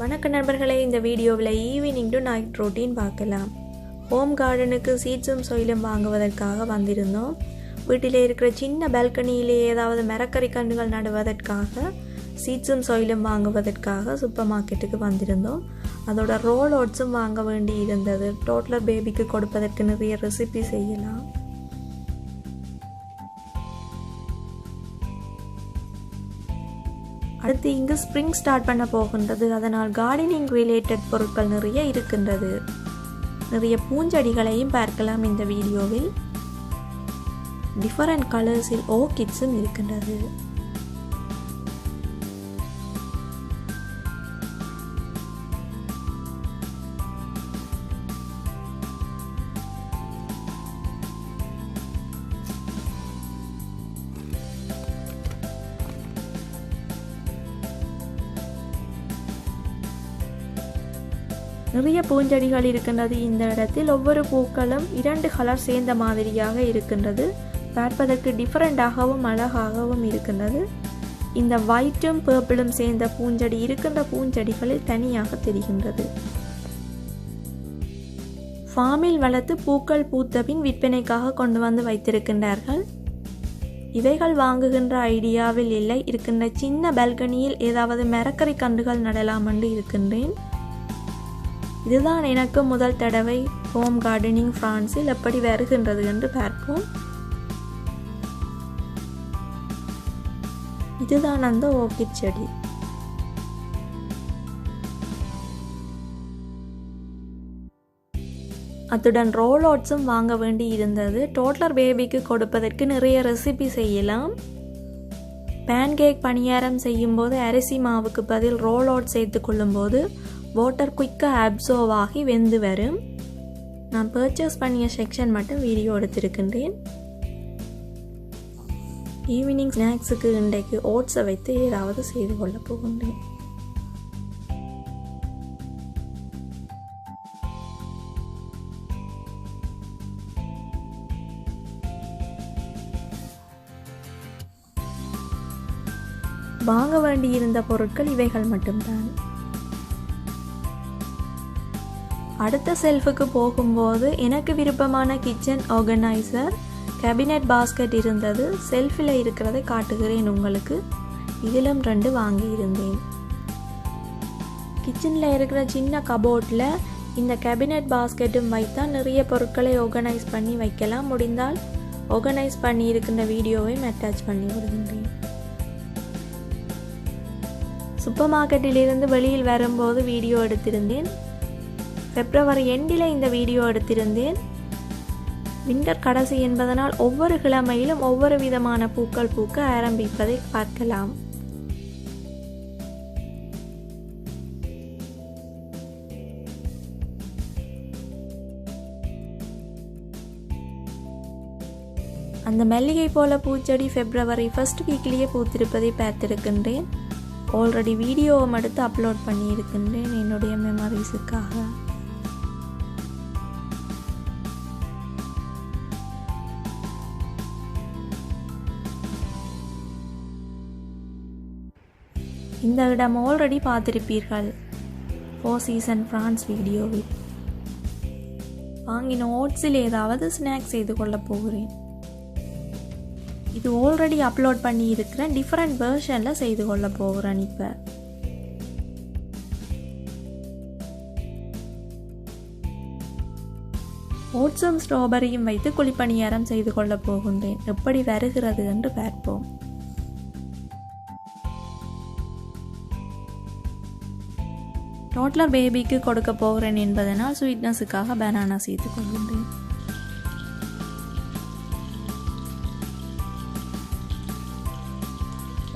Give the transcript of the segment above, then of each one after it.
வணக்கம் நண்பர்களே, இந்த வீடியோவில் ஈவினிங் டு நைட் ரொட்டீன் பார்க்கலாம். ஹோம் கார்டனுக்கு சீட்ஸும் சொயிலும் வாங்குவதற்காக வந்திருந்தோம். வீட்டில் இருக்கிற சின்ன பால்கனியிலே ஏதாவது மரக்கறி கன்றுகள் நடுவதற்காக சீட்ஸும் சொயிலும் வாங்குவதற்காக சூப்பர் மார்க்கெட்டுக்கு வந்திருந்தோம். அதோட ரோல் ஓட்ஸும் வாங்க வேண்டி இருந்தது. டோட்லர் பேபிக்கு கொடுப்பதற்கு நிறைய ரெசிபி செய்யலாம். அடுத்து இங்கு ஸ்ப்ரிங் ஸ்டார்ட் பண்ண போகின்றது. அதனால் கார்டனிங் ரிலேட்டட் பொருட்கள் நிறைய இருக்கின்றது. நிறைய பூஞ்செடிகளையும் பார்க்கலாம் இந்த வீடியோவில். டிஃபரண்ட் கலர்ஸில் ஓர்கிட்ஸும் இருக்கின்றது. நிறைய பூஞ்செடிகள் இருக்கின்றது. இந்த இடத்தில் ஒவ்வொரு பூக்களும் 2 கலர் சேர்ந்த மாதிரியாக இருக்கின்றது. பார்ப்பதற்கு டிஃபரெண்டாகவும் அழகாகவும் இருக்கின்றது. இந்த ஒயிட்டும் பர்பிளும் சேர்ந்த பூஞ்செடி இருக்கின்ற பூஞ்செடிகளில் தனியாக தெரிகின்றது. ஃபார்மில் வளர்த்து பூக்கள் பூத்தபின் விற்பனைக்காக கொண்டு வந்து வைத்திருக்கின்றார்கள். இவைகள் வாங்குகின்ற ஐடியாவில் இல்லை. இருக்கின்ற சின்ன பால்கனியில் ஏதாவது மரக்கறி கன்றுகள் நடலாம் என்று இருக்கின்றேன். இதுதான் எனக்கு முதல் தடவை ஹோம் கார்டனிங் பிரான்சில் எப்படி வருகின்றது என்று பார்ப்போம். இதுதான் அந்த ஓர்கிட் செடி. அத்துடன் ரோல் ஓட்ஸும் வாங்க வேண்டி இருந்தது. டோட்லர் பேபிக்கு கொடுப்பதற்கு நிறைய ரெசிபி செய்யலாம். பேன்கேக் பணியாரம் செய்யும் போது அரிசி மாவுக்கு பதில் ரோல் ஓட்ஸ் சேர்த்து கொள்ளும் போது வாட்டர் குயிக்காக அப்சர்வ் ஆகி வெந்து வரும். நான் பர்ச்சேஸ் பண்ணிய செக்ஷன் மட்டும் வீடியோ எடுத்திருக்கின்றேன். ஈவினிங் ஸ்நாக்ஸுக்கு இன்றைக்கு ஓட்ஸை வைத்து ஏதாவது செய்து கொள்ள போகின்றேன். வாங்க வேண்டியிருந்த பொருட்கள் இவைகள் மட்டும்தான். அடுத்த செல்ஃபுக்கு போகும்போது எனக்கு விருப்பமான கிச்சன் ஆர்கனைசர், கேபினட் பாஸ்கெட் இருந்தது. செல்ஃபில் இருக்கிறதை காட்டுகிறேன் உங்களுக்கு. இதிலும் 2 வாங்கியிருந்தேன். கிச்சனில் இருக்கிற சின்ன கபோர்டில் இந்த கேபினட் பாஸ்கெட்டும் வைத்தால் நிறைய பொருட்களை ஆர்கனைஸ் பண்ணி வைக்கலாம். முடிந்தால் ஆர்கனைஸ் பண்ணி இருக்கின்ற வீடியோவையும் அட்டாச் பண்ணி விடுகின்றேன். சூப்பர் மார்க்கெட்டிலிருந்து வெளியில் வரும்போது வீடியோ எடுத்திருந்தேன். பிப்ரவரி எண்டில் இந்த வீடியோ எடுத்திருந்தேன். விண்டர் கடைசி என்பதனால் ஒவ்வொரு கிழமையிலும் ஒவ்வொரு விதமான பூக்கள் பூக்க ஆரம்பிப்பதை பார்க்கலாம். அந்த மல்லிகை போல பூச்செடி பிப்ரவரி 1st வீக்லேயே பூத்திருப்பதை பார்த்திருக்கின்றேன். ஆல்ரெடி வீடியோவும் எடுத்து அப்லோட் பண்ணியிருக்கின்றேன் என்னுடைய மெமரிஸுக்காக. இந்த இடம் ஆல்ரெடி பார்த்திருப்பீர்கள் 4 சீசன் பிரான்ஸ் வீடியோவில். வாங்கின ஓட்ஸில் ஏதாவது ஸ்நாக்ஸ் செய்து கொள்ள போகிறேன். இது ஆல்ரெடி அப்லோட் பண்ணி இருக்கிறேன். டிஃப்ரெண்ட் வெர்ஷனில் செய்து கொள்ள போகிறேன். இப்போ ஓட்ஸும் ஸ்ட்ராபெரியும் வைத்து குழிப்பணியாரம் செய்து கொள்ள போகின்றேன். எப்படி வருகிறது என்று பார்ப்போம். டோட்லர் பேபிக்கு கொடுக்க போகிறேன் என்பதனால் ஸ்வீட்னஸுக்காக பனானா சேர்த்து கொள்கின்றேன்.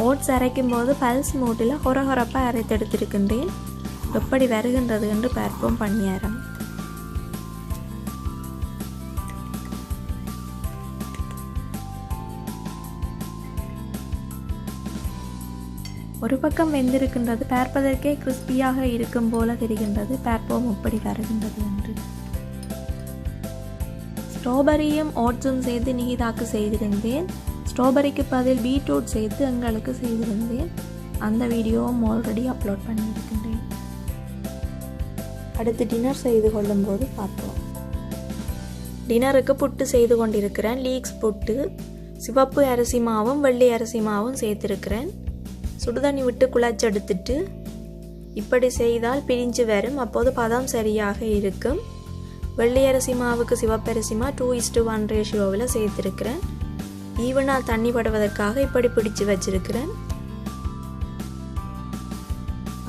ஓட்ஸ் அரைக்கும் போது பல்ஸ் மூட்டில் ஹொரஹொரப்பாக அரைத்தெடுத்திருக்கின்றேன். எப்படி வருகின்றது என்று பார்ப்போம். பணியாரம் ஒரு பக்கம் வெந்திருக்கின்றது. பார்ப்பதற்கே கிறிஸ்பியாக இருக்கும் போல தெரிகின்றது. பார்ப்போம் எப்படி வருகின்றது என்று. ஸ்ட்ராபெரியும் ஓட்ஸும் சேர்த்து நீதாக்கு செய்திருந்தேன். ஸ்ட்ராபெரிக்கு பதில் பீட்ரூட் சேர்த்து எங்களுக்கு செய்திருந்தேன். அந்த வீடியோவும் ஆல்ரெடி அப்லோட் பண்ணியிருக்கின்றேன். அடுத்து டின்னர் செய்து கொள்ளும்போது பார்ப்போம். டின்னருக்கு புட்டு செய்து கொண்டிருக்கிறேன். லீக்ஸ் புட்டு, சிவப்பு அரிசி மாவும் வெள்ளை அரிசி மாவும் சேர்த்துருக்கிறேன். சுடுதண்ணி விட்டு குழச்செடுத்துட்டு இப்படி செய்தால் பிரிஞ்சு வரும். அப்போது பதம் சரியாக இருக்கும். வெள்ளை அரிசி மாவுக்கு சிவப்பரிசி மா 2:1 ரேஷியோவில் சேர்த்துருக்கிறேன். ஈவனாக தண்ணி படுவதற்காக இப்படி பிடிச்சு வச்சிருக்கிறேன்.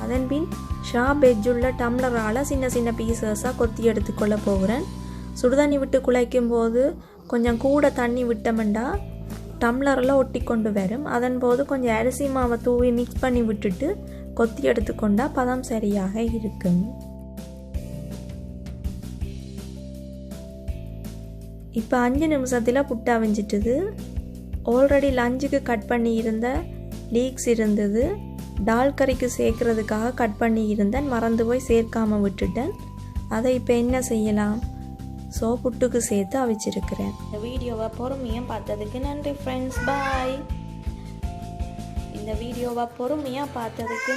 அதன்பின் ஷார்ப் எட்ஜுள்ள டம்ளரால் சின்ன சின்ன பீசஸாக கொத்தி எடுத்துக்கொள்ள போகிறேன். சுடுதண்ணி விட்டு குழைக்கும் போது கொஞ்சம் கூட தண்ணி விட்டோம்னா டம்ளரில் ஒட்டி கொண்டு வரும். அதன் போது கொஞ்சம் அரிசி மாவை தூவி மிக்ஸ் பண்ணி விட்டுட்டு கொத்தி எடுத்துக்கொண்டால் பதம் சரியாக இருக்கும். இப்போ 5 நிமிஷத்தில் புட்டு அவிஞ்சிட்டுது. ஆல்ரெடி லஞ்சுக்கு கட் பண்ணி இருந்த லீக்ஸ் இருந்தது. டால் கறிக்கு சேர்க்கறதுக்காக கட் பண்ணி இருந்தேன். மறந்து போய் சேர்க்காமல் விட்டுட்டேன். அதை இப்போ என்ன செய்யலாம்? ஸோ புட்டுக்கு சேர்த்து அவிச்சிருக்கிறேன். இந்த வீடியோவை பொறுமையாக பார்த்ததுக்கு நன்றி ஃப்ரெண்ட்ஸ். பாய். இந்த வீடியோவை பொறுமையாக பார்த்ததுக்கு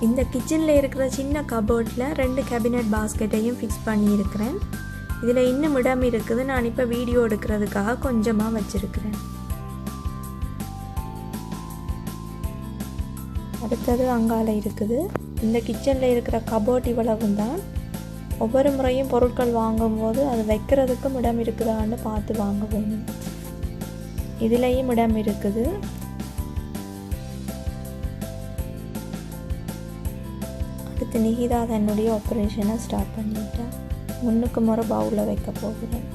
இந்த கிச்சனில் இருக்கிற சின்ன கபோர்டில் 2 கேபினட் பாஸ்கெட்டையும் ஃபிக்ஸ் பண்ணியிருக்கிறேன். இதில் இன்னும் இடம் இருக்குது. நான் இப்போ வீடியோ எடுக்கிறதுக்காக கொஞ்சமாக வச்சுருக்கிறேன். அடுத்தது அங்கால இருக்குது. இந்த கிச்சனில் இருக்கிற கபோர்ட் இவ்வளவும் தான். ஒவ்வொரு முறையும் பொருட்கள் வாங்கும்போது அது வைக்கிறதுக்கும் இடம் இருக்குதான்னு பார்த்து வாங்க வேணும். இதுலேயும் இடம் இருக்குது. அடுத்து நிகிதா தன்னுடைய ஆப்ரேஷனை ஸ்டார்ட் பண்ணிட்டேன். முன்னுக்கு முறை பவுலில் வைக்க போகிறேன்.